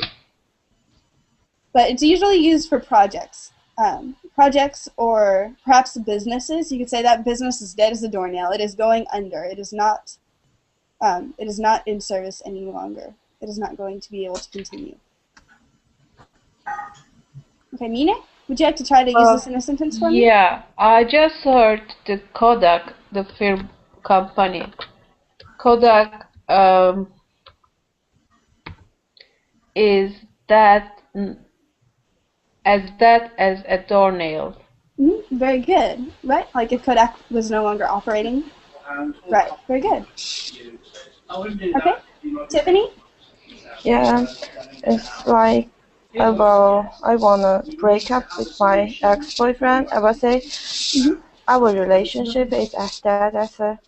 Speaker 1: But it's usually used for projects. Projects or perhaps businesses. You could say that business is dead as a doornail. It is going under. It is not in service any longer. It is not going to be able to continue. Okay, Mina, would you like to try to use this in a sentence for me?
Speaker 5: Yeah, I just heard the Kodak, the film company. Kodak is that as a doornail.
Speaker 1: Very good. Right, like if Kodak was no longer operating. Right, very good. Okay, Tiffany?
Speaker 9: Yeah, it's like I wanna break up with my ex-boyfriend. I will say our relationship is as dead as a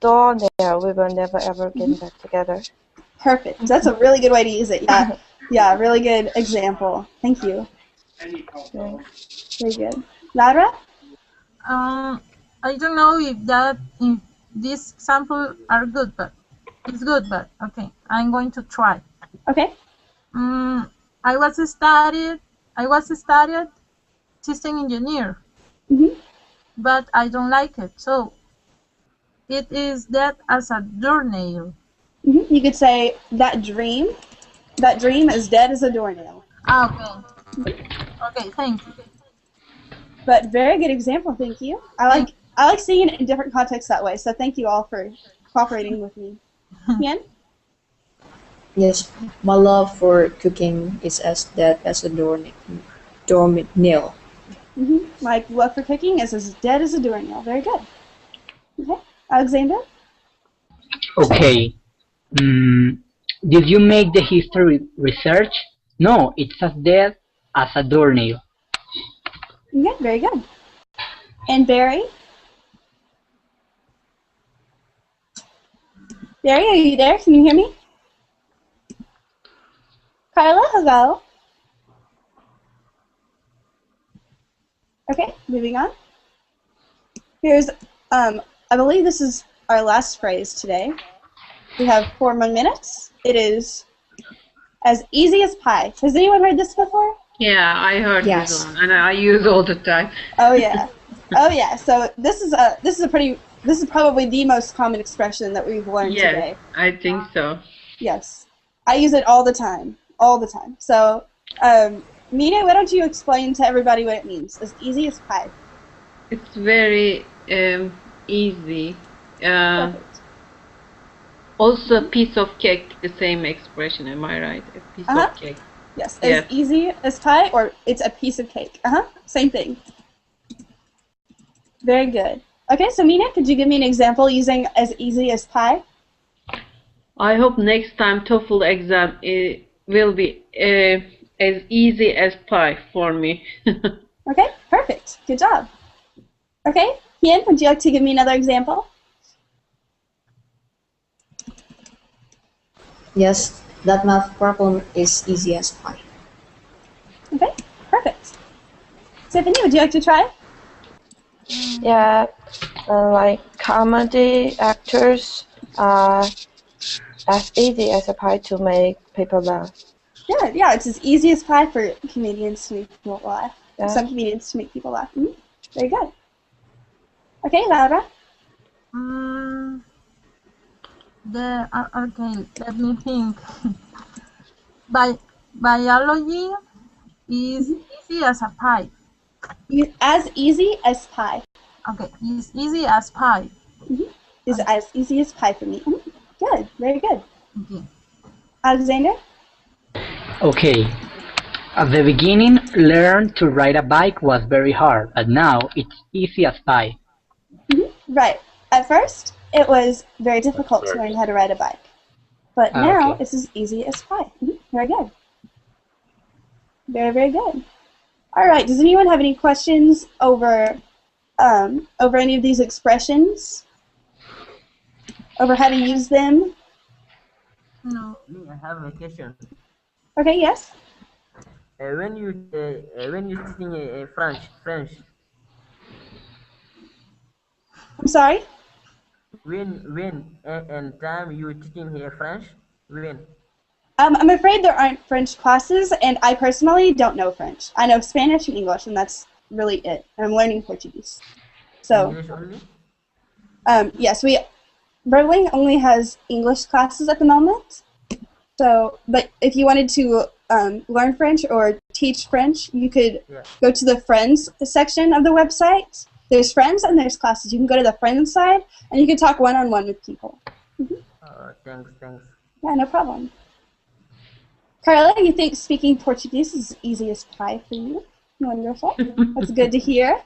Speaker 9: doornail. We will never ever get back together.
Speaker 1: Perfect. That's a really good way to use it. Yeah, yeah, really good example. Thank you.
Speaker 9: Okay.
Speaker 1: Very good. Lara?
Speaker 8: I don't know if this example are good, but it's good. But okay, I'm going to try.
Speaker 1: Okay.
Speaker 8: I was studied system engineer, but I don't like it. So it is dead as a doornail.
Speaker 1: You could say that dream is dead as a doornail.
Speaker 8: Okay. Okay, thank you.
Speaker 1: But very good example, thank you. I like seeing it in different contexts that way. So thank you all for cooperating with me. Yan?
Speaker 3: Yes, my love for cooking is as dead as a doornail.
Speaker 1: My love for cooking is as dead as a doornail. Very good. Okay, Alexander?
Speaker 2: Okay. Did you make the history research? No, it's as dead as a doornail.
Speaker 1: Yeah, very good. And Barry? Barry, are you there? Can you hear me? Carla, hello. Okay, moving on. Here's, I believe this is our last phrase today. We have 4 more minutes. It is as easy as pie. Has anyone heard this before?
Speaker 5: Yeah, I heard this one, and I use all the time.
Speaker 1: Oh yeah, oh yeah. So this is probably the most common expression that we've learned today.
Speaker 5: I think so.
Speaker 1: Yes, I use it all the time, So, Mina, why don't you explain to everybody what it means? As easy as pie.
Speaker 5: It's very easy.
Speaker 1: Perfect.
Speaker 5: Also, piece of cake, the same expression, am I right? A piece of cake.
Speaker 1: Yes, as easy as pie, or it's a piece of cake. Same thing. Very good. Okay, so Mina, could you give me an example using as easy as pie?
Speaker 5: I hope next time TOEFL exam will be as easy as pie for me.
Speaker 1: Okay, perfect. Good job. Okay, Hien, would you like to give me another example?
Speaker 7: Yes, that math problem is easy as pie.
Speaker 1: Okay, perfect. Tiffany, would you like to try?
Speaker 9: Yeah, like comedy actors are as easy as a pie to make people laugh.
Speaker 1: Yeah, it's as easy as pie for comedians to make people laugh.
Speaker 9: Yeah.
Speaker 1: Some comedians to make people laugh. Very good. Okay, Laura.
Speaker 8: Okay, let me think. Biology is easy as a pie.
Speaker 1: As easy as pie.
Speaker 8: Okay, it's easy as pie.
Speaker 1: Is as easy as pie for me. Good, very good.
Speaker 8: Okay.
Speaker 1: Alexander?
Speaker 2: Okay. At the beginning, learn to ride a bike was very hard, but now it's easy as pie.
Speaker 1: Right. At first, it was very difficult to learn how to ride a bike. But now,
Speaker 2: okay.
Speaker 1: it's as easy as pie. Very good. Very, very good. All right, does anyone have any questions over any of these expressions? Over how to use them?
Speaker 11: No. I have a question.
Speaker 1: Okay, yes?
Speaker 11: When you teaching French.
Speaker 1: I'm sorry?
Speaker 11: When and time you teaching here French? When?
Speaker 1: I'm afraid there aren't French classes, and I personally don't know French. I know Spanish and English, and that's really it. And I'm learning Portuguese. So,
Speaker 11: English only?
Speaker 1: yes, Berlin only has English classes at the moment. So, but if you wanted to learn French or teach French, you could go to the Friends section of the website. There's Friends and there's classes. You can go to the Friends side, and you can talk one-on-one with people.
Speaker 11: Thanks.
Speaker 1: Yeah, no problem. Carla, you think speaking Portuguese is easy as pie for you? Wonderful. That's good to hear.